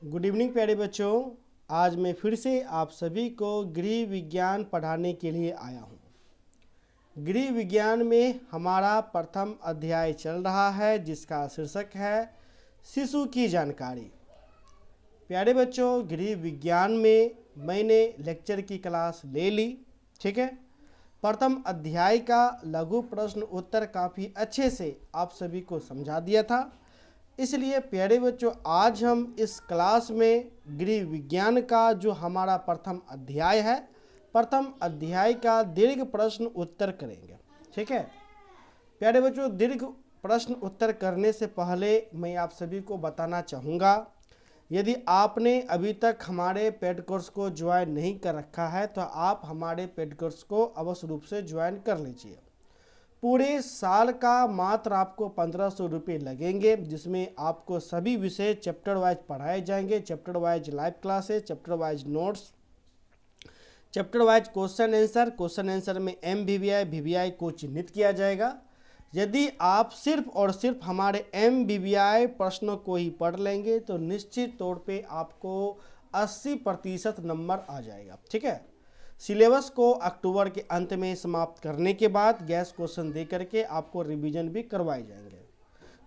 Good evening प्यारे बच्चों। आज मैं फिर से आप सभी को गृह विज्ञान पढ़ाने के लिए आया हूँ। गृह विज्ञान में हमारा प्रथम अध्याय चल रहा है जिसका शीर्षक है शिशु की जानकारी। प्यारे बच्चों, गृह विज्ञान में मैंने लेक्चर की क्लास ले ली, ठीक है। प्रथम अध्याय का लघु प्रश्न उत्तर काफ़ी अच्छे से आप सभी को समझा दिया था। इसलिए प्यारे बच्चों, आज हम इस क्लास में गृह विज्ञान का जो हमारा प्रथम अध्याय है, प्रथम अध्याय का दीर्घ प्रश्न उत्तर करेंगे, ठीक है। प्यारे बच्चों, दीर्घ प्रश्न उत्तर करने से पहले मैं आप सभी को बताना चाहूँगा, यदि आपने अभी तक हमारे पेड कोर्स को ज्वाइन नहीं कर रखा है तो आप हमारे पेड कोर्स को अवश्य रूप से ज्वाइन कर लीजिए। पूरे साल का मात्र आपको 1500 रुपये लगेंगे, जिसमें आपको सभी विषय चैप्टर वाइज पढ़ाए जाएंगे। Chapter wise live classes, chapter wise notes, chapter wise question answer में MBBI VBI को चिन्हित किया जाएगा। यदि आप सिर्फ और सिर्फ हमारे MBBI प्रश्नों को ही पढ़ लेंगे तो निश्चित तौर पे आपको 80% नंबर आ जाएगा, ठीक है। सिलेबस को अक्टूबर के अंत में समाप्त करने के बाद गैस क्वेश्चन दे करके आपको रिवीजन भी करवाए जाएंगे।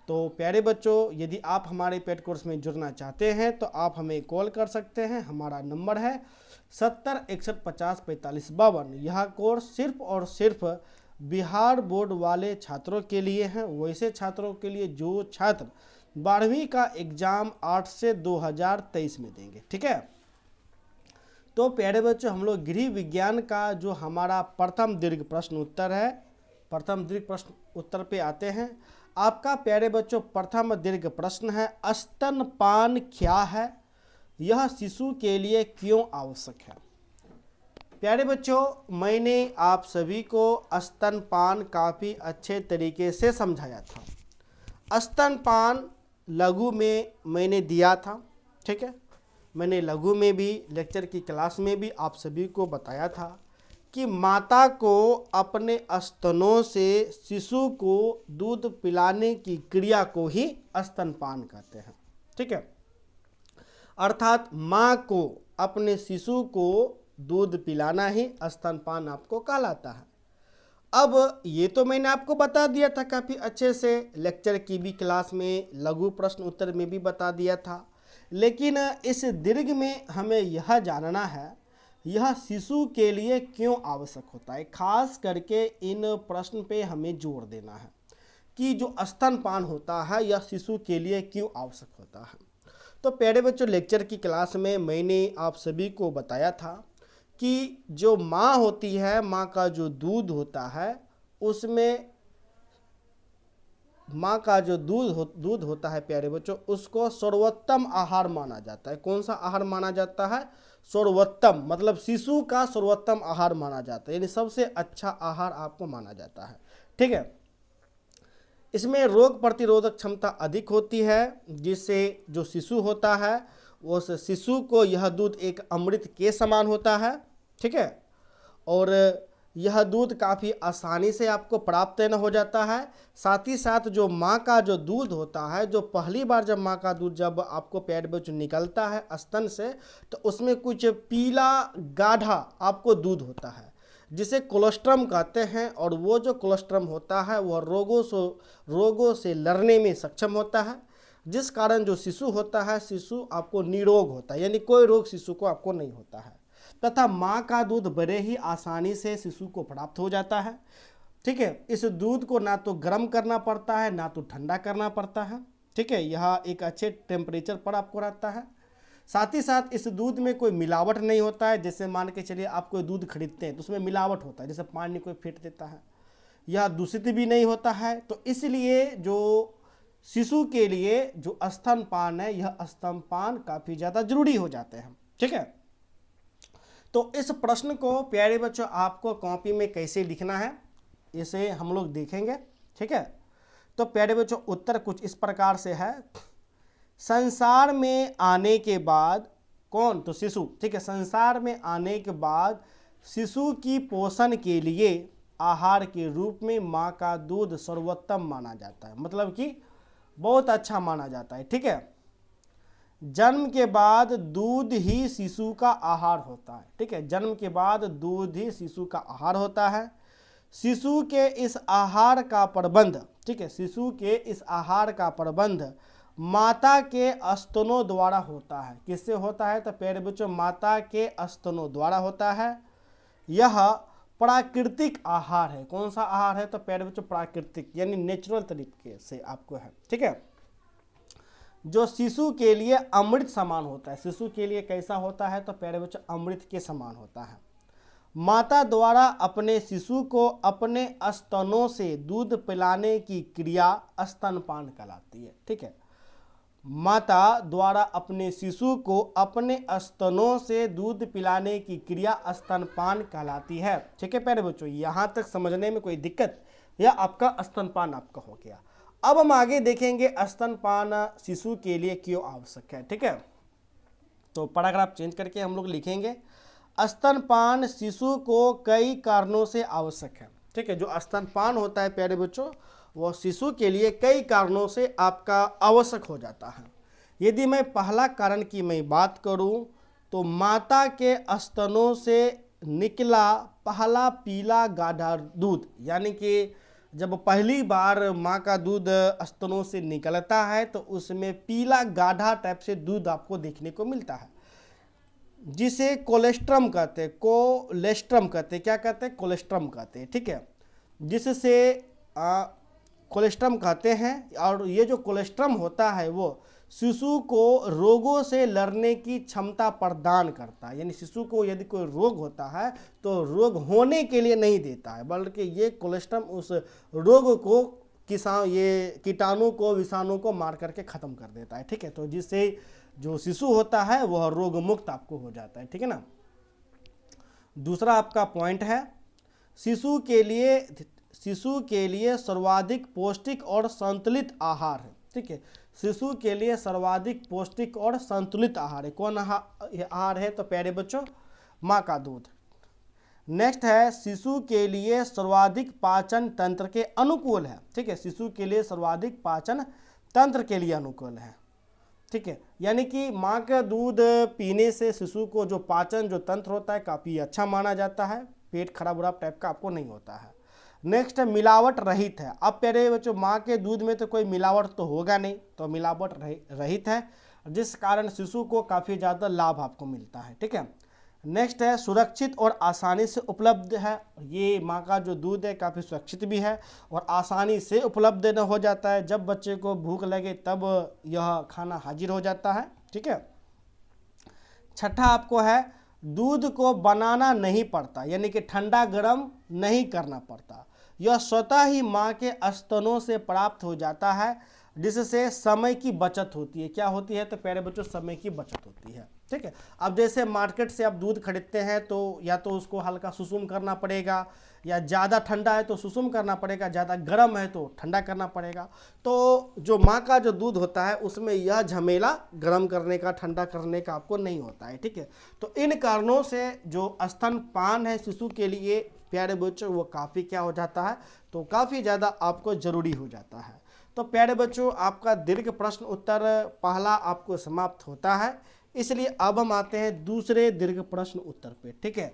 तो प्यारे बच्चों, यदि आप हमारे पेड कोर्स में जुड़ना चाहते हैं तो आप हमें कॉल कर सकते हैं। हमारा नंबर है 70 61 50 45 52। यह कोर्स सिर्फ और सिर्फ बिहार बोर्ड वाले छात्रों के लिए हैं, वैसे छात्रों के लिए जो छात्र 12वीं का एग्ज़ाम 8 से 2023 में देंगे, ठीक है। तो प्यारे बच्चों, हम लोग गृह विज्ञान का जो हमारा प्रथम दीर्घ प्रश्न उत्तर है, प्रथम दीर्घ प्रश्न उत्तर पे आते हैं। आपका प्यारे बच्चों प्रथम दीर्घ प्रश्न है, स्तनपान क्या है, यह शिशु के लिए क्यों आवश्यक है। प्यारे बच्चों, मैंने आप सभी को स्तनपान काफ़ी अच्छे तरीके से समझाया था। स्तनपान लघु में मैंने दिया था, ठीक है। मैंने लघु में भी लेक्चर की क्लास में भी आप सभी को बताया था कि माता को अपने स्तनों से शिशु को दूध पिलाने की क्रिया को ही स्तनपान कहते हैं, ठीक है। अर्थात माँ को अपने शिशु को दूध पिलाना ही स्तनपान आपको कहलाता है। अब ये तो मैंने आपको बता दिया था काफ़ी अच्छे से, लेक्चर की भी क्लास में लघु प्रश्न उत्तर में भी बता दिया था। लेकिन इस दीर्घ में हमें यह जानना है यह शिशु के लिए क्यों आवश्यक होता है। खास करके इन प्रश्न पे हमें जोर देना है कि जो स्तनपान होता है यह शिशु के लिए क्यों आवश्यक होता है। तो प्यारे बच्चों, लेक्चर की क्लास में मैंने आप सभी को बताया था कि जो माँ होती है, माँ का जो दूध होता है, उसमें माँ का जो दूध होता है प्यारे बच्चों, उसको सर्वोत्तम आहार माना जाता है। कौन सा आहार माना जाता है? सर्वोत्तम, मतलब शिशु का सर्वोत्तम आहार माना जाता है, यानी सबसे अच्छा आहार आपको माना जाता है, ठीक है। इसमें रोग प्रतिरोधक क्षमता अधिक होती है, जिससे जो शिशु होता है उस शिशु को यह दूध एक अमृत के समान होता है, ठीक है। और यह दूध काफ़ी आसानी से आपको प्राप्त न हो जाता है। साथ ही साथ जो माँ का जो दूध होता है, जो पहली बार जब माँ का दूध जब आपको पेट में निकलता है स्तन से, तो उसमें कुछ पीला गाढ़ा आपको दूध होता है जिसे कोलोस्ट्रम कहते हैं। और वो जो कोलोस्ट्रम होता है वह रोगों से लड़ने में सक्षम होता है, जिस कारण जो शिशु होता है, शिशु आपको निरोग होता है, यानी कोई रोग शिशु को आपको नहीं होता है। तथा माँ का दूध बड़े ही आसानी से शिशु को प्राप्त हो जाता है, ठीक है। इस दूध को ना तो गर्म करना पड़ता है ना तो ठंडा करना पड़ता है, ठीक है। यह एक अच्छे टेम्परेचर पर आपको रहता है। साथ ही साथ इस दूध में कोई मिलावट नहीं होता है। जैसे मान के चलिए आप कोई दूध खरीदते हैं तो उसमें मिलावट होता है, जैसे पानी कोई फेंट देता है। यह दूषित भी नहीं होता है। तो इसलिए जो शिशु के लिए जो स्तनपान है, यह स्तनपान काफ़ी ज़्यादा जरूरी हो जाते हैं, ठीक है। तो इस प्रश्न को प्यारे बच्चों आपको कॉपी में कैसे लिखना है इसे हम लोग देखेंगे, ठीक है। तो प्यारे बच्चों उत्तर कुछ इस प्रकार से है, संसार में आने के बाद कौन? तो शिशु, ठीक है। संसार में आने के बाद शिशु की पोषण के लिए आहार के रूप में माँ का दूध सर्वोत्तम माना जाता है, मतलब कि बहुत अच्छा माना जाता है, ठीक है। जन्म के बाद दूध ही शिशु का आहार होता है। ठीक है, जन्म के बाद दूध ही शिशु का आहार होता है। शिशु के इस आहार का प्रबंध, ठीक है, शिशु के इस आहार का प्रबंध माता के स्तनों द्वारा होता है। किससे होता है? तो प्यारे बच्चों माता के स्तनों द्वारा होता है। यह प्राकृतिक आहार है। कौन सा आहार है? तो प्यारे बच्चों प्राकृतिक यानी नेचुरल तरीके से आपको है। ठीक है, जो शिशु के लिए अमृत समान होता है। शिशु के लिए कैसा होता है? तो प्यारे बच्चों अमृत के समान होता है। माता द्वारा अपने शिशु को अपने स्तनों से दूध पिलाने की क्रिया स्तनपान कहलाती है। ठीक है, माता द्वारा अपने शिशु को अपने स्तनों से दूध पिलाने की क्रिया स्तनपान कहलाती है। ठीक है प्यारे बच्चों, यहाँ तक समझने में कोई दिक्कत? या आपका स्तनपान आपका हो गया। अब हम आगे देखेंगे स्तनपान शिशु के लिए क्यों आवश्यक है। ठीक है, तो पैराग्राफ चेंज करके हम लोग लिखेंगे स्तनपान शिशु को कई कारणों से आवश्यक है। ठीक है, जो स्तनपान होता है प्यारे बच्चों वो शिशु के लिए कई कारणों से आपका आवश्यक हो जाता है। यदि मैं पहला कारण की मैं बात करूं तो माता के स्तनों से निकला पहला पीला गाढ़ा दूध, यानी कि जब पहली बार माँ का दूध स्तनों से निकलता है तो उसमें पीला गाढ़ा टाइप से दूध आपको देखने को मिलता है, जिसे कोलेस्ट्रम कहते हैं। कोलेस्ट्रम कहते हैं, क्या कहते हैं? कोलेस्ट्रम कहते हैं। ठीक है, जिससे कोलेस्ट्रम कहते हैं। और ये जो कोलेस्ट्रम होता है वो शिशु को रोगों से लड़ने की क्षमता प्रदान करता है। यानी शिशु को यदि कोई रोग होता है तो रोग होने के लिए नहीं देता है, बल्कि ये कोलेस्ट्रम उस रोग को ये कीटाणु को विषाणु को मार करके ख़त्म कर देता है। ठीक है, तो जिससे जो शिशु होता है वह रोग मुक्त आपको हो जाता है। ठीक है ना। दूसरा आपका पॉइंट है शिशु के लिए सर्वाधिक पौष्टिक और संतुलित आहार है। ठीक है, शिशु के लिए सर्वाधिक पौष्टिक और संतुलित आहार है। कौन आहार है? तो प्यारे बच्चों माँ का दूध। नेक्स्ट है शिशु के लिए सर्वाधिक पाचन तंत्र के अनुकूल है। ठीक है, शिशु के लिए सर्वाधिक पाचन तंत्र के लिए अनुकूल है। ठीक है, यानी कि माँ का दूध पीने से शिशु को जो पाचन जो तंत्र होता है काफ़ी अच्छा माना जाता है, पेट खराब उराब टाइप का आपको नहीं होता है। नेक्स्ट मिलावट रहित है। अब प्यारे बच्चों माँ के दूध में तो कोई मिलावट तो होगा नहीं, तो मिलावट रहित है, जिस कारण शिशु को काफ़ी ज़्यादा लाभ आपको मिलता है। ठीक है, नेक्स्ट है सुरक्षित और आसानी से उपलब्ध है। ये माँ का जो दूध है काफ़ी सुरक्षित भी है और आसानी से उपलब्ध हो जाता है। जब बच्चे को भूख लगे तब यह खाना हाजिर हो जाता है। ठीक है, छठा आपको है दूध को बनाना नहीं पड़ता, यानी कि ठंडा गर्म नहीं करना पड़ता। यह स्वतः ही माँ के स्तनों से प्राप्त हो जाता है, जिससे समय की बचत होती है। क्या होती है? तो प्यारे बच्चों समय की बचत होती है। ठीक है, अब जैसे मार्केट से आप दूध खरीदते हैं तो या तो उसको हल्का सुसुम करना पड़ेगा, या ज़्यादा ठंडा है तो सुसुम करना पड़ेगा, ज़्यादा गर्म है तो ठंडा करना पड़ेगा। तो जो माँ का जो दूध होता है उसमें यह झमेला गर्म करने का ठंडा करने का आपको नहीं होता है। ठीक है, तो इन कारणों से जो स्तनपान है शिशु के लिए प्यारे बच्चों वो काफ़ी क्या हो जाता है, तो काफ़ी ज़्यादा आपको ज़रूरी हो जाता है। तो प्यारे बच्चों आपका दीर्घ प्रश्न उत्तर पहला आपको समाप्त होता है, इसलिए अब हम आते हैं दूसरे दीर्घ प्रश्न उत्तर पे। ठीक है,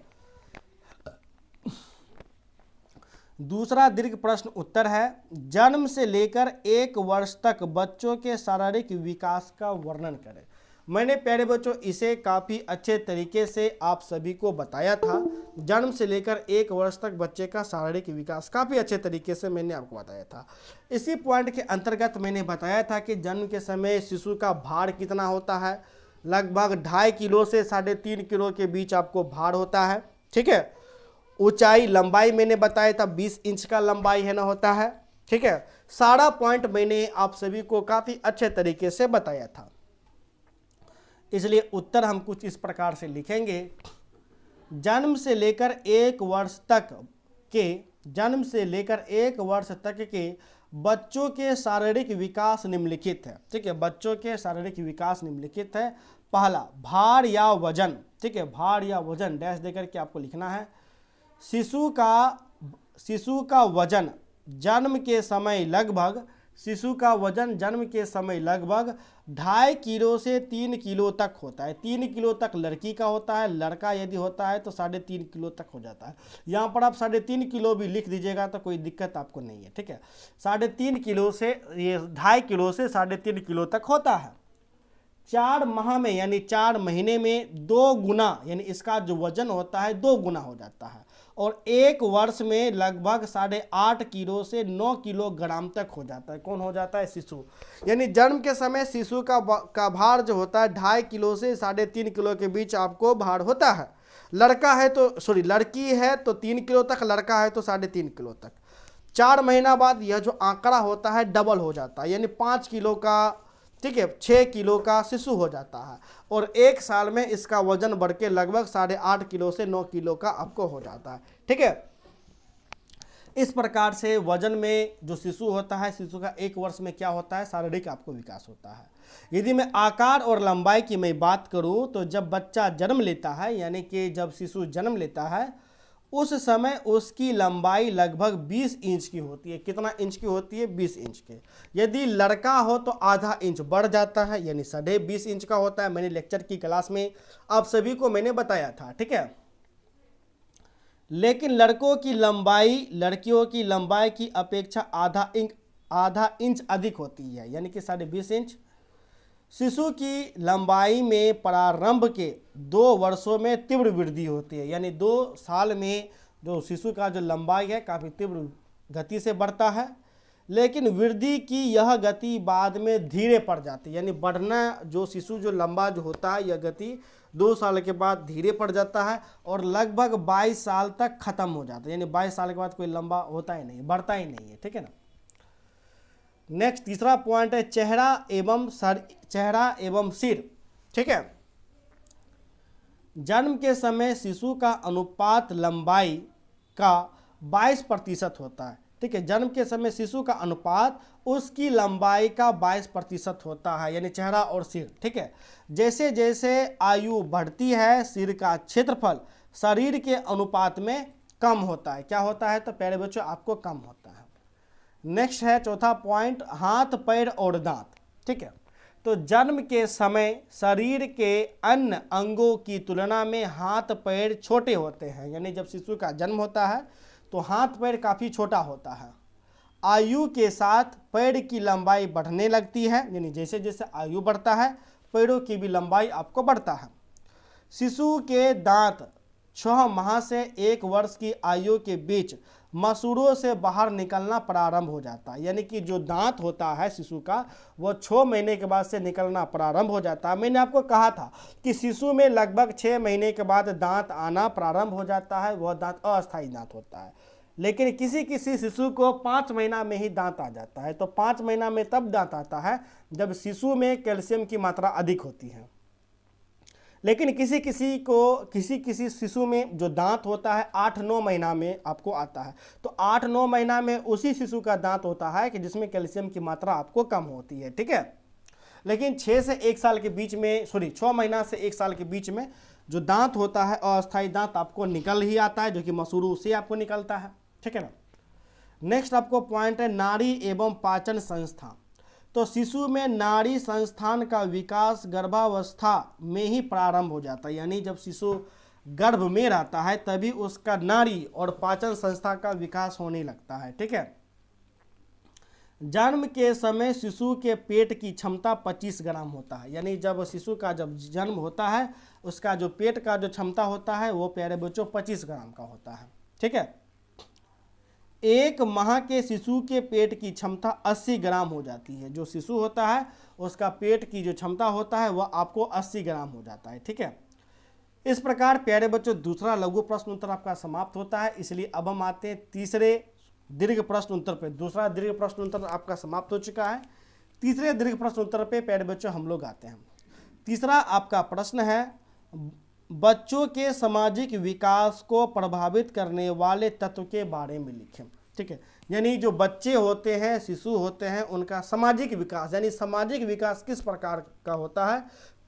दूसरा दीर्घ प्रश्न उत्तर है जन्म से लेकर 1 वर्ष तक बच्चों के शारीरिक विकास का वर्णन करें। मैंने प्यारे बच्चों इसे काफ़ी अच्छे तरीके से आप सभी को बताया था। जन्म से लेकर 1 वर्ष तक बच्चे का शारीरिक विकास काफ़ी अच्छे तरीके से मैंने आपको बताया था। इसी पॉइंट के अंतर्गत मैंने बताया था कि जन्म के समय शिशु का भार कितना होता है, लगभग 2.5 किलो से 3.5 किलो के बीच आपको भार होता है। ठीक है, ऊंचाई लंबाई मैंने बताया था 20 इंच का लंबाई है ना होता है। ठीक है, सारा पॉइंट मैंने आप सभी को काफ़ी अच्छे तरीके से बताया था, इसलिए उत्तर हम कुछ इस प्रकार से लिखेंगे। जन्म से लेकर 1 वर्ष तक के बच्चों के शारीरिक विकास निम्नलिखित है। ठीक है, बच्चों के शारीरिक विकास निम्नलिखित है। पहला भार या वजन। ठीक है, भार या वजन डैश देकर के आपको लिखना है। शिशु का वजन जन्म के समय लगभग शिशु का वजन जन्म के समय लगभग 2.5 किलो से 3 किलो तक होता है। 3 किलो तक लड़की का होता है, लड़का यदि होता है तो 3.5 किलो तक हो जाता है। यहाँ पर आप 3.5 किलो भी लिख दीजिएगा तो कोई दिक्कत आपको नहीं है, ठीक है। 3.5 किलो से ये 2.5 किलो से 3.5 किलो तक होता है। 4 माह में यानी 4 महीने में 2 गुना यानी इसका जो वजन होता है 2 गुना हो जाता है, और 1 वर्ष में लगभग 8.5 किलो से 9 किलोग्राम तक हो जाता है। कौन हो जाता है? शिशु। यानी जन्म के समय शिशु का भार जो होता है 2.5 किलो से 3.5 किलो के बीच आपको भार होता है। लड़का है तो लड़की है तो 3 किलो तक, लड़का है तो 3.5 किलो तक। 4 महीना बाद यह जो आंकड़ा होता है डबल हो जाता है, यानी 5 किलो का, ठीक है, 6 किलो का शिशु हो जाता है, और 1 साल में इसका वजन बढ़ के लगभग 8.5 किलो से 9 किलो का आपको हो जाता है, ठीक है। इस प्रकार से वजन में जो शिशु होता है, शिशु का 1 वर्ष में क्या होता है? शारीरिक आपको विकास होता है। यदि मैं आकार और लंबाई की मैं बात करूं तो जब बच्चा जन्म लेता है, यानी कि जब शिशु जन्म लेता है उस समय उसकी लंबाई लगभग 20 इंच की होती है। कितना इंच की होती है? 20 इंच के। यदि लड़का हो तो आधा इंच बढ़ जाता है, यानी 20.5 इंच का होता है। मैंने लेक्चर की क्लास में आप सभी को मैंने बताया था, ठीक है। लेकिन लड़कियों की लंबाई की अपेक्षा आधा इंच अधिक होती है, यानी कि 20.5 इंच। शिशु की लंबाई में प्रारंभ के 2 वर्षों में तीव्र वृद्धि होती है, यानी 2 साल में जो शिशु का जो लंबाई है काफ़ी तीव्र गति से बढ़ता है। लेकिन वृद्धि की यह गति बाद में धीरे पड़ जाती है, यानी बढ़ना जो शिशु जो लंबा जो होता है यह गति 2 साल के बाद धीरे पड़ जाता है और लगभग 22 साल तक खत्म हो जाता है, यानी 22 साल के बाद कोई लंबा होता ही नहीं, बढ़ता ही नहीं है, ठीक है ना। नेक्स्ट तीसरा पॉइंट है चेहरा एवं सिर, ठीक है। जन्म के समय शिशु का अनुपात लंबाई का 22% होता है, ठीक है। जन्म के समय शिशु का अनुपात उसकी लंबाई का 22% होता है, यानी चेहरा और सिर, ठीक है। जैसे जैसे आयु बढ़ती है सिर का क्षेत्रफल शरीर के अनुपात में कम होता है। क्या होता है? तो प्यारे बच्चों आपको कम होता है। नेक्स्ट है चौथा पॉइंट हाथ, पैर और दांत, ठीक है। तो जन्म के समय शरीर के अन्य अंगों की तुलना में हाथ पैर छोटे होते हैं, यानी जब शिशु का जन्म होता है तो हाथ पैर काफ़ी छोटा होता है। आयु के साथ पैर की लंबाई बढ़ने लगती है, यानी जैसे जैसे आयु बढ़ता है पैरों की भी लंबाई आपको बढ़ता है। शिशु के दांत 6 माह से 1 वर्ष की आयु के बीच मसूड़ों से बाहर निकलना प्रारंभ हो जाता है, यानी कि जो दांत होता है शिशु का वो 6 महीने के बाद से निकलना प्रारंभ हो जाता है। मैंने आपको कहा था कि शिशु में लगभग 6 महीने के बाद दांत आना प्रारंभ हो जाता है, वह दांत अस्थायी दांत होता है। लेकिन किसी किसी शिशु को 5 महीना में ही दांत आ जाता है। तो 5 महीना में तब दांत आता है जब शिशु में कैल्शियम की मात्रा अधिक होती है। लेकिन किसी किसी शिशु में जो दांत होता है 8-9 महीना में आपको आता है। तो 8-9 महीना में उसी शिशु का दांत होता है कि जिसमें कैल्शियम की मात्रा आपको कम होती है, ठीक है। लेकिन 6 से 1 साल के बीच में 6 महीना से 1 साल के बीच में जो दांत होता है अस्थायी दांत आपको निकल ही आता है, जो कि मसूड़ों से आपको निकलता है, ठीक है ना। नेक्स्ट आपको पॉइंट है नाड़ी एवं पाचन संस्था। तो शिशु में नाड़ी संस्थान का विकास गर्भावस्था में ही प्रारंभ हो जाता है, यानी जब शिशु गर्भ में रहता है तभी उसका नाड़ी और पाचन संस्था का विकास होने लगता है, ठीक है। जन्म के समय शिशु के पेट की क्षमता 25 ग्राम होता है, यानी जब शिशु का जब जन्म होता है उसका जो पेट का जो क्षमता होता है वो प्यारे बच्चों 25 ग्राम का होता है, ठीक है। 1 माह के शिशु के पेट की क्षमता 80 ग्राम हो जाती है। जो शिशु होता है उसका पेट की जो क्षमता होता है वह आपको 80 ग्राम हो जाता है, ठीक है। इस प्रकार प्यारे बच्चों दूसरा लघु प्रश्न उत्तर आपका समाप्त होता है। इसलिए अब हम आते हैं तीसरे दीर्घ प्रश्न उत्तर पे। दूसरा दीर्घ प्रश्न उत्तर आपका समाप्त हो चुका है। तीसरे दीर्घ प्रश्न उत्तर पे प्यारे बच्चों हम लोग आते हैं। तीसरा आपका प्रश्न है बच्चों के सामाजिक विकास को प्रभावित करने वाले तत्व के बारे में लिखें, ठीक है। यानी जो बच्चे होते हैं, शिशु होते हैं, उनका सामाजिक विकास, यानी सामाजिक विकास किस प्रकार का होता है,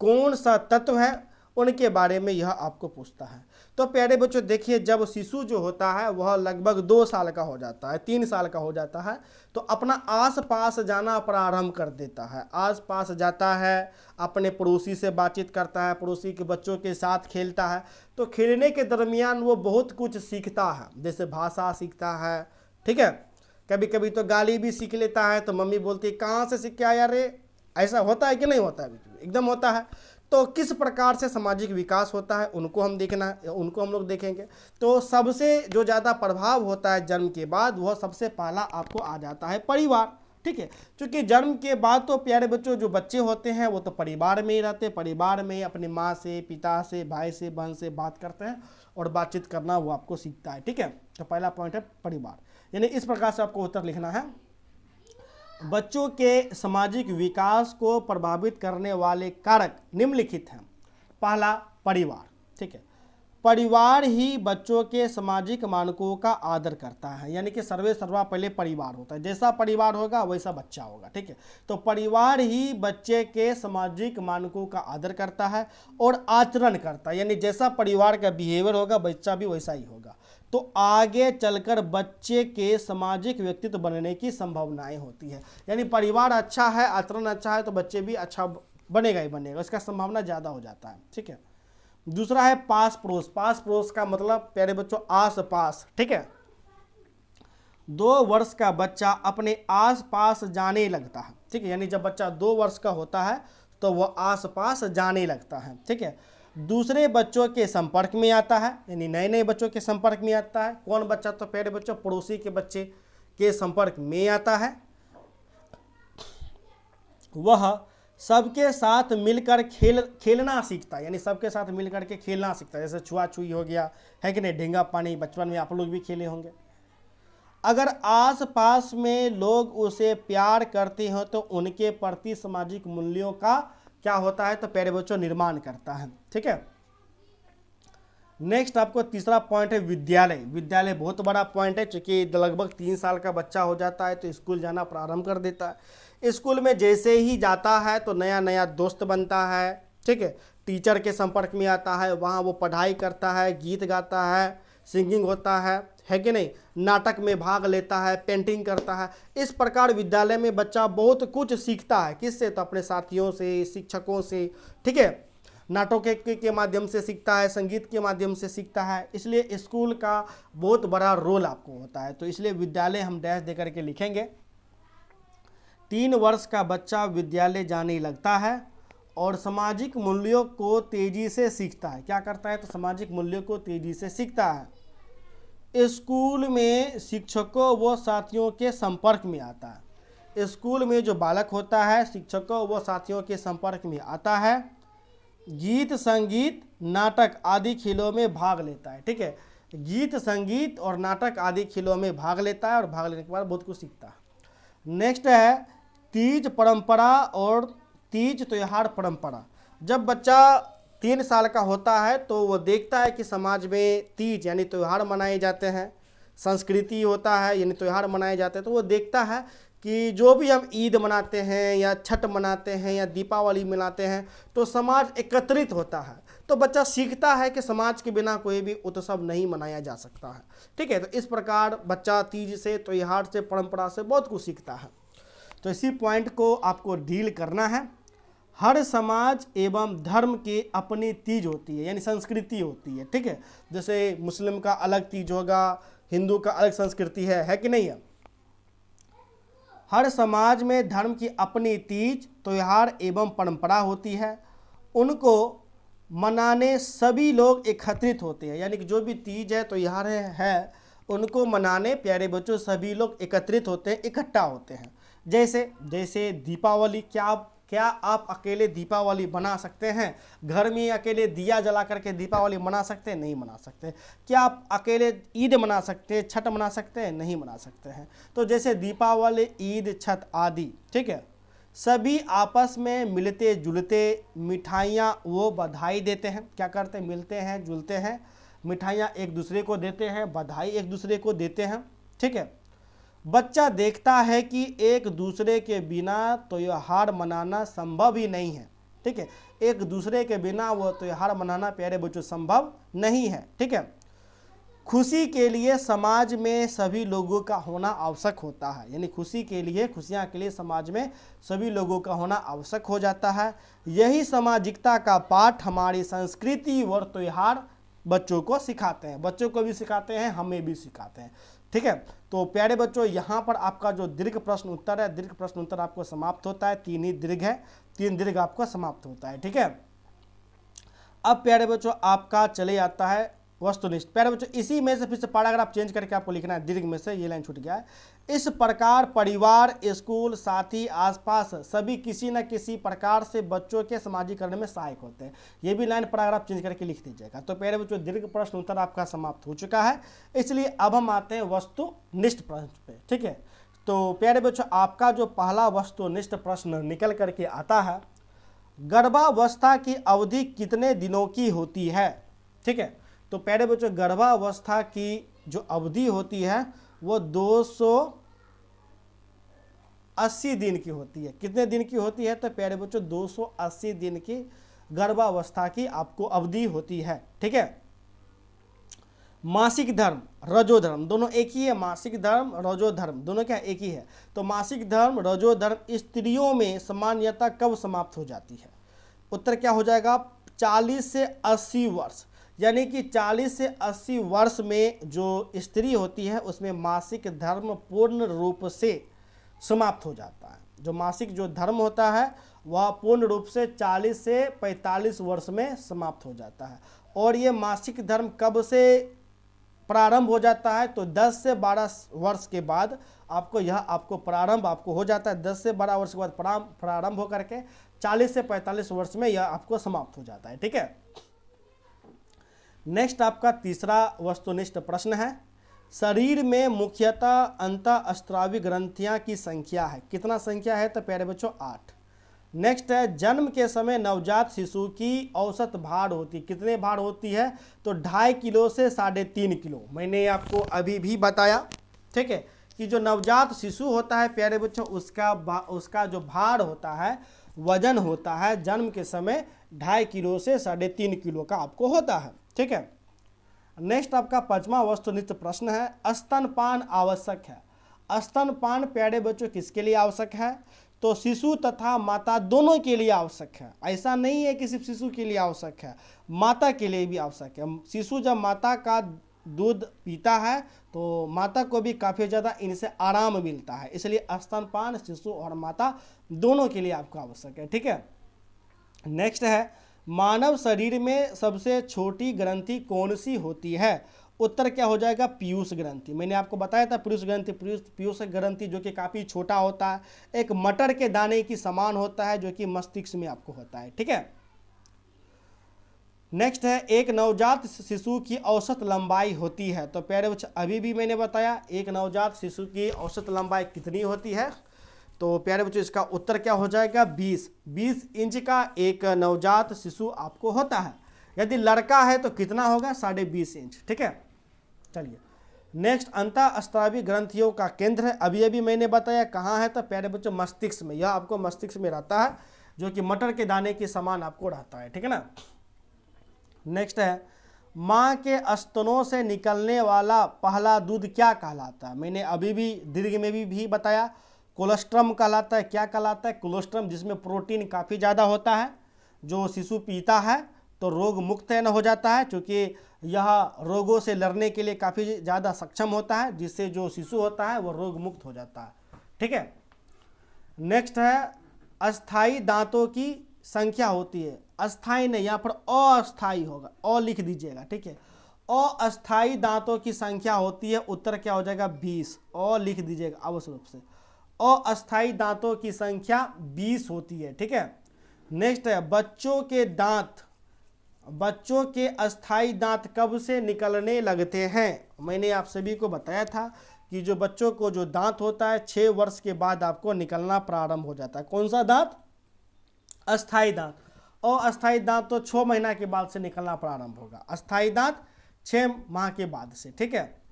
कौन सा तत्व है उनके बारे में यह आपको पूछता है। तो प्यारे बच्चों देखिए, जब शिशु जो होता है वह लगभग 2 साल का हो जाता है, 3 साल का हो जाता है, तो अपना आस पास जाना प्रारंभ कर देता है। आस पास जाता है, अपने पड़ोसी से बातचीत करता है, पड़ोसी के बच्चों के साथ खेलता है। तो खेलने के दरमियान वो बहुत कुछ सीखता है, जैसे भाषा सीखता है, ठीक है। कभी कभी तो गाली भी सीख लेता है, तो मम्मी बोलती है कहाँ से सीख के आया रे, ऐसा होता है कि नहीं होता है? एकदम होता है। तो किस प्रकार से सामाजिक विकास होता है उनको हम लोग देखेंगे। तो सबसे जो ज़्यादा प्रभाव होता है जन्म के बाद, वह सबसे पहला आपको आ जाता है परिवार, ठीक है। क्योंकि जन्म के बाद तो प्यारे बच्चों जो बच्चे होते हैं वो तो परिवार में ही रहते हैं, परिवार में अपनी माँ से, पिता से, भाई से, बहन से बात करते हैं और बातचीत करना वो आपको सीखता है, ठीक है। तो पहला पॉइंट है परिवार, यानी इस प्रकार से आपको उत्तर लिखना है। बच्चों के सामाजिक विकास को प्रभावित करने वाले कारक निम्नलिखित हैं। पहला परिवार, ठीक है। परिवार ही बच्चों के सामाजिक मानकों का आदर करता है, यानी कि सर्वे सर्वा पहले परिवार होता है, जैसा परिवार होगा वैसा बच्चा होगा, ठीक है। तो परिवार ही बच्चे के सामाजिक मानकों का आदर करता है और आचरण करता है, यानी जैसा परिवार का बिहेवियर होगा बच्चा भी वैसा ही होगा। तो आगे चलकर बच्चे के सामाजिक व्यक्तित्व बनने की संभावनाएं होती है, यानी परिवार अच्छा है, आचरण अच्छा है, तो बच्चे भी अच्छा बनेगा ही बनेगा, इसका संभावना ज़्यादा हो जाता है, ठीक है। दूसरा है पास पड़ोस। पास पड़ोस का मतलब प्यारे बच्चों आस पास, ठीक है। 2 वर्ष का बच्चा अपने आस पास जाने लगता है, ठीक है, यानी जब बच्चा 2 वर्ष का होता है तो वह आस पास जाने लगता है, ठीक है। दूसरे बच्चों के संपर्क में आता है, यानी नए नए बच्चों के संपर्क में आता है। कौन बच्चा? तो प्यारे बच्चों पड़ोसी के बच्चे के संपर्क में आता है। वह सबके साथ मिलकर खेलना सीखता है, यानी सबके साथ मिलकर के खेलना सीखता है, जैसे छुआ छुई हो गया, है कि नहीं, ढींगा पानी बचपन में आप लोग भी खेले होंगे। अगर आस पास में लोग उसे प्यार करते हो तो उनके प्रति सामाजिक मूल्यों का क्या होता है? तो प्यारे बच्चों निर्माण करता है, ठीक है। नेक्स्ट आपको तीसरा पॉइंट है विद्यालय। विद्यालय बहुत बड़ा पॉइंट है, चूँकि लगभग 3 साल का बच्चा हो जाता है तो स्कूल जाना प्रारंभ कर देता है। स्कूल में जैसे ही जाता है तो नया नया दोस्त बनता है, ठीक है, टीचर के संपर्क में आता है, वहाँ वो पढ़ाई करता है, गीत गाता है, सिंगिंग होता है कि नहीं, नाटक में भाग लेता है, पेंटिंग करता है। इस प्रकार विद्यालय में बच्चा बहुत कुछ सीखता है, किससे? तो अपने साथियों से, शिक्षकों से, ठीक है, नाटक के माध्यम से सीखता है, संगीत के माध्यम से सीखता है। इसलिए स्कूल का बहुत बड़ा रोल आपको होता है, तो इसलिए विद्यालय हम डैश दे करके लिखेंगे। 3 वर्ष का बच्चा विद्यालय जाने लगता है और सामाजिक मूल्यों को तेजी से सीखता है। क्या करता है? तो सामाजिक मूल्यों को तेजी से सीखता है। स्कूल में शिक्षकों व साथियों के संपर्क में आता है। स्कूल में जो बालक होता है शिक्षकों व साथियों के संपर्क में आता है। गीत, संगीत, नाटक आदि खेलों में भाग लेता है, ठीक है। गीत, संगीत और नाटक आदि खेलों में भाग लेता है और भाग लेने के बाद बहुत कुछ सीखता है। नेक्स्ट है तीज परंपरा और तीज त्योहार परंपरा। जब बच्चा 3 साल का होता है तो वो देखता है कि समाज में तीज यानी त्यौहार मनाए जाते हैं, संस्कृति होता है यानी त्यौहार मनाए जाते हैं, तो वो देखता है कि जो भी हम ईद मनाते हैं या छठ मनाते हैं या दीपावली मनाते हैं तो समाज एकत्रित होता है। तो बच्चा सीखता है कि समाज के बिना कोई भी उत्सव नहीं मनाया जा सकता है, ठीक है। तो इस प्रकार बच्चा तीज से, त्यौहार से, परंपरा से बहुत कुछ सीखता है। तो इसी पॉइंट को आपको डील करना है। हर समाज एवं धर्म की अपनी तीज होती है, यानी संस्कृति होती है, ठीक है। जैसे मुस्लिम का अलग तीज होगा, हिंदू का अलग संस्कृति है कि नहीं है। हर समाज में धर्म की अपनी तीज, त्यौहार एवं परंपरा होती है। उनको मनाने सभी लोग एकत्रित होते हैं, यानी कि जो भी तीज है, त्यौहार है उनको मनाने प्यारे बच्चों सभी लोग एकत्रित होते हैं, इकट्ठा होते हैं। जैसे दीपावली, क्या आप अकेले दीपावली मना सकते हैं? घर में अकेले दिया जला करके दीपावली मना सकते हैं? नहीं मना सकते। क्या आप अकेले ईद मना सकते हैं, छठ मना सकते हैं? नहीं मना सकते हैं। तो जैसे दीपावली, ईद, छठ आदि, ठीक है, सभी आपस में मिलते जुलते मिठाइयाँ वो बधाई देते हैं। क्या करते हैं? मिलते हैं, जुलते हैं, मिठाइयाँ एक दूसरे को देते हैं, बधाई एक दूसरे को देते हैं, ठीक है। बच्चा देखता है कि एक दूसरे के बिना त्यौहार मनाना संभव ही नहीं है, ठीक है। एक दूसरे के बिना वो त्यौहार मनाना प्यारे बच्चों संभव नहीं है, ठीक है। खुशी के लिए समाज में सभी लोगों का होना आवश्यक होता है, यानी खुशी के लिए, खुशियाँ के लिए समाज में सभी लोगों का होना आवश्यक हो जाता है। यही सामाजिकता का पाठ हमारी संस्कृति और त्यौहार बच्चों को सिखाते हैं, बच्चों को भी सिखाते हैं, हमें भी सिखाते हैं, ठीक है। तो प्यारे बच्चों यहाँ पर आपका जो दीर्घ प्रश्न उत्तर है, दीर्घ प्रश्न उत्तर आपको समाप्त होता है, 3 ही दीर्घ है, 3 दीर्घ आपको समाप्त होता है, ठीक है। अब प्यारे बच्चों आपका चले आता है वस्तुनिष्ठ। प्यारे बच्चों इसी में से फिर से पैराग्राफ चेंज करके आपको लिखना है, दीर्घ में से ये लाइन छूट गया है। इस प्रकार परिवार, स्कूल, साथी, आसपास सभी किसी न किसी प्रकार से बच्चों के समाजीकरण में सहायक होते हैं। ये भी लाइन पैराग्राफ चेंज करके लिख दीजिएगा। तो प्यारे बच्चों दीर्घ प्रश्न उत्तर आपका समाप्त हो चुका है, इसलिए अब हम आते हैं वस्तुनिष्ठ प्रश्न पे, ठीक है। तो प्यारे बच्चों आपका जो पहला वस्तुनिष्ठ प्रश्न निकल करके आता है, गर्भावस्था की अवधि कितने दिनों की होती है, ठीक है। तो प्यारे बच्चों गर्भावस्था की जो अवधि होती है वो 280 दिन की होती है। कितने दिन की होती है? तो प्यारे बच्चों 280 दिन की गर्भावस्था की आपको अवधि होती है, ठीक है। मासिक धर्म, रजोधर्म दोनों एक ही है, मासिक धर्म, रजोधर्म दोनों क्या एक ही है। तो मासिक धर्म, रजोधर्म स्त्रियों में सामान्यतः कब समाप्त हो जाती है? उत्तर क्या हो जाएगा? 40 से 80 वर्ष, यानी कि 40 से 80 वर्ष में जो स्त्री होती है उसमें मासिक धर्म पूर्ण रूप से समाप्त हो जाता है। जो मासिक जो धर्म होता है वह पूर्ण रूप से 40 से 45 वर्ष में समाप्त हो जाता है। और ये मासिक धर्म कब से प्रारंभ हो जाता है? तो 10 से 12 वर्ष के बाद आपको प्रारंभ हो जाता है। 10 से 12 वर्ष के बाद प्रारंभ होकर के 40 से 45 वर्ष में यह आपको समाप्त हो जाता है, ठीक है। नेक्स्ट आपका तीसरा वस्तुनिष्ठ प्रश्न है, शरीर में मुख्यतः अंतःस्रावी ग्रंथियां की संख्या है, कितना संख्या है? तो प्यारे बच्चों 8। नेक्स्ट है, जन्म के समय नवजात शिशु की औसत भार होती, कितने भार होती है? तो 2.5 किलो से 3.5 किलो। मैंने आपको अभी भी बताया, ठीक है, कि जो नवजात शिशु होता है प्यारे बच्चों उसका जो भार होता है, वजन होता है, जन्म के समय 2.5 किलो से 3.5 किलो का आपको होता है, ठीक है। नेक्स्ट आपका पांचवा वस्तुनिष्ठ प्रश्न है, स्तनपान आवश्यक है। स्तनपान प्यारे बच्चों किसके लिए आवश्यक है? तो शिशु तथा माता दोनों के लिए आवश्यक है। ऐसा नहीं है कि सिर्फ शिशु के लिए आवश्यक है, माता के लिए भी आवश्यक है। शिशु जब माता का दूध पीता है तो माता को भी काफ़ी ज़्यादा इनसे आराम मिलता है, इसलिए स्तनपान शिशु और माता दोनों के लिए आपको आवश्यक है, ठीक है। नेक्स्ट है, मानव शरीर में सबसे छोटी ग्रंथि कौन सी होती है? उत्तर क्या हो जाएगा? पीयूष ग्रंथि। मैंने आपको बताया था पीयूष ग्रंथि जो कि काफ़ी छोटा होता है, एक मटर के दाने की समान होता है, जो कि मस्तिष्क में आपको होता है, ठीक है। नेक्स्ट है, एक नवजात शिशु की औसत लंबाई होती है। तो प्यारे बच्चे अभी भी मैंने बताया एक नवजात शिशु की औसत लंबाई कितनी होती है? तो प्यारे बच्चों इसका उत्तर क्या हो जाएगा? 20 इंच का एक नवजात शिशु आपको होता है। यदि लड़का है तो कितना होगा? 20.5 इंच, ठीक है। चलिए नेक्स्ट, अंतःस्रावी ग्रंथियों का केंद्र है, अभी मैंने बताया कहाँ है? तो प्यारे बच्चों मस्तिष्क में, यह आपको मस्तिष्क में रहता है, जो कि मटर के दाने के समान आपको रहता है, ठीक है ना। नेक्स्ट है, माँ के स्तनों से निकलने वाला पहला दूध क्या कहलाता है? मैंने अभी भी दीर्घ में भी बताया, कोलेस्ट्रम कहलाता है। क्या कहलाता है? कोलेस्ट्रम, जिसमें प्रोटीन काफ़ी ज़्यादा होता है। जो शिशु पीता है तो रोग मुक्त न हो जाता है, क्योंकि यह रोगों से लड़ने के लिए काफ़ी ज़्यादा सक्षम होता है, जिससे जो शिशु होता है वो रोग मुक्त हो जाता है, ठीक है। नेक्स्ट है, अस्थाई दांतों की संख्या होती है। अस्थाई नहीं, यहाँ पर अस्थाई होगा, अ लिख दीजिएगा, ठीक है। अस्थाई दांतों की संख्या होती है, उत्तर क्या हो जाएगा? 20, अ लिख दीजिएगा अवश्य रूप से। अस्थाई दांतों की संख्या 20 होती है, ठीक है। नेक्स्ट है, बच्चों के अस्थाई दांत कब से निकलने लगते हैं? मैंने आप सभी को बताया था कि जो बच्चों को जो दांत होता है 6 वर्ष के बाद आपको निकलना प्रारंभ हो जाता है। कौन सा दांत? अस्थाई दांत। और अस्थाई दांत तो 6 महीना के बाद से निकलना प्रारंभ होगा, अस्थाई दांत 6 माह के बाद से, ठीक है।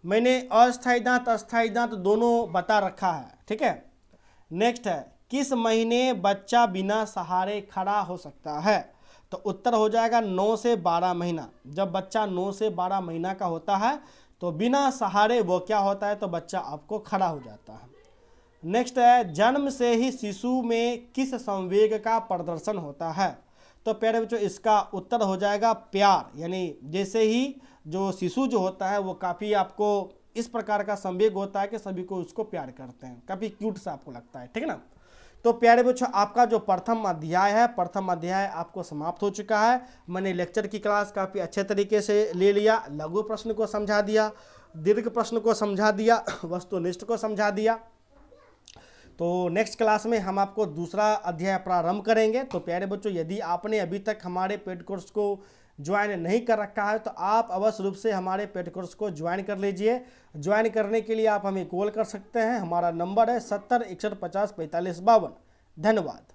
मैंने अस्थाई दांत, अस्थाई दांत दोनों बता रखा है, ठीक है। नेक्स्ट है, किस महीने बच्चा बिना सहारे खड़ा हो सकता है? तो उत्तर हो जाएगा 9 से 12 महीना। जब बच्चा 9 से 12 महीना का होता है तो बिना सहारे वो क्या होता है, तो बच्चा आपको खड़ा हो जाता है। नेक्स्ट है, जन्म से ही शिशु में किस संवेग का प्रदर्शन होता है? तो प्यारे बच्चों इसका उत्तर हो जाएगा प्यार। यानी जैसे ही जो शिशु जो होता है वो काफ़ी आपको इस प्रकार का संवेग होता है कि सभी को उसको प्यार करते हैं, काफ़ी क्यूट सा आपको लगता है, ठीक है ना। तो प्यारे बच्चों आपका जो प्रथम अध्याय है, प्रथम अध्याय आपको समाप्त हो चुका है। मैंने लेक्चर की क्लास काफ़ी अच्छे तरीके से ले लिया, लघु प्रश्न को समझा दिया, दीर्घ प्रश्न को समझा दिया, वस्तुनिष्ठ को समझा दिया। तो नेक्स्ट क्लास में हम आपको दूसरा अध्याय प्रारंभ करेंगे। तो प्यारे बच्चों यदि आपने अभी तक हमारे पेड कोर्स को ज्वाइन नहीं कर रखा है तो आप अवश्य रूप से हमारे पेड कोर्स को ज्वाइन कर लीजिए। ज्वाइन करने के लिए आप हमें कॉल कर सकते हैं, हमारा नंबर है 70 61 50 45 52। धन्यवाद।